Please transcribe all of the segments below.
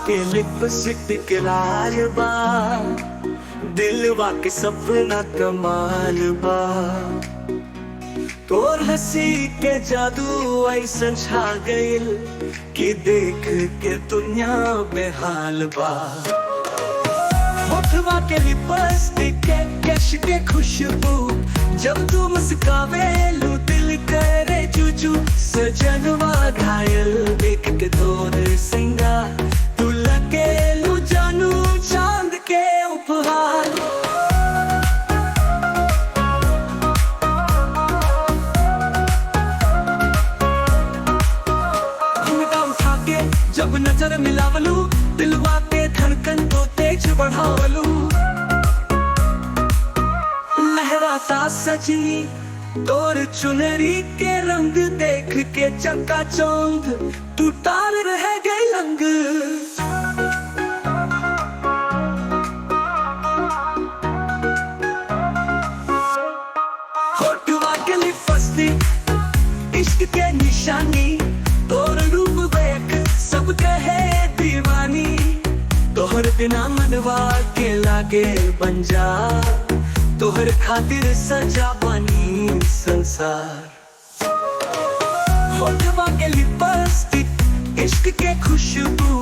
के लिपस्टिक के लाल बा, दिलवा के सपना कमाल बा। तोर हंसी के जादू ऐसा छा गइल कि देख के दुनिया बेहाल बा। होठवा के लिपस्टिक के केश के खुशबू, जब तू मुस्कावेलू दिल करे चूचू। सजनवा घायल देख के तोर सिंगार, तू लगेलू जानू चांद के उपहार। घुंघटा उठा के जब नजर मिलावलू, दिलवा के धड़कन तो तेज बढ़ावलू। लहराता सजनी तोर चुनरी के रंग देख के चकाचौंध, तू तार रह गई लंग। होठवा के लिपस्टिक इश्क के निशानी, तोर रूप देख सब कहे दीवानी। तोहर बिना मनवा के लागे बन जा, तोहर खातिर सजा बनी संसार। होठवा के लिपस्टिक इश्क के खुशबू,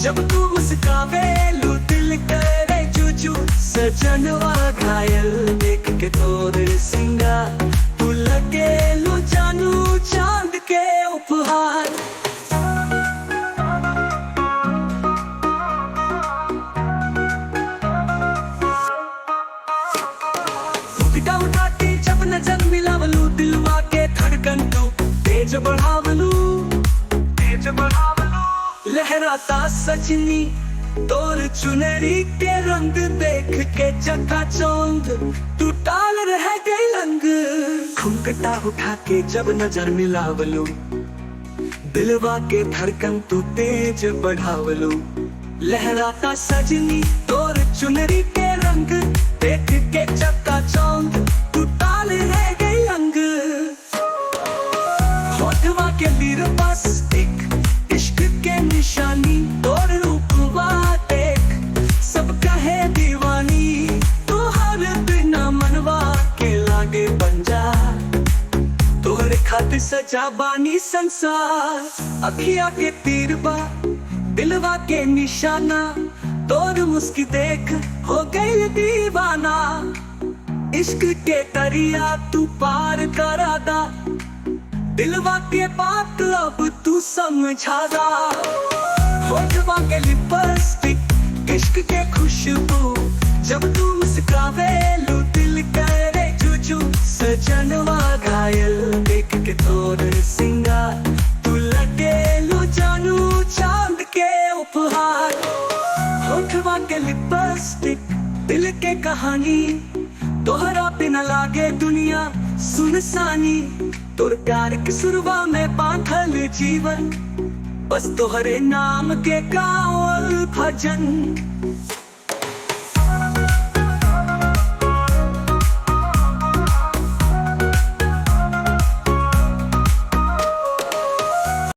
जब तू मुस्कावेलू दिल करे चूचू। सजनवा घायल देख के तोर सिंगार, तू लगेलू जानू चांद के उपहार। उठा के जब नजर मिलावलू, दिलवा के धड़कन तो तेज बढ़ावलू, तेज बढ़ावलू। लहराता सजनी तोर चुनरी के रंग देख के चकाचौंध, तू ताल रह गई लंग। घुंघटा उठा के जब नजर मिलावलू, दिलवा के धड़कन तू तेज बढ़ावलू। लहराता सजनी तोर चुनरी के रंग देख के चकाचौंध, तू ताल रह गई लंग। होठवा के लिपस्टिक इश्क के निशानी, तोर रूपवा देख सब कहे दीवानी। तू हर बिना मनवा के लागे बन जा, तोहरे खातिर सजा बानी संसार। अखिया के तीरबा दिलवा के निशाना, तोर मुस्की देख हो गई दीवाना। इश्क के दरिया तू पार करा दा, दिलवा के बात अब तू समझा दा। होठवा के लिपस्टिक इश्क के खुशबू, जब तू मुस्कावेलू दिल करे चूचू। सजनवा घायल देख के तोर सिंगार, तू लगेलू जानू चांद के उपहार। होठवा के लिपस्टिक दिल के कहानी, तोहरा बिना लागे दुनिया सुनसानी। तोर प्यार के सुरवा में बांधल जीवन, बस तोहरे नाम के गावल भजन।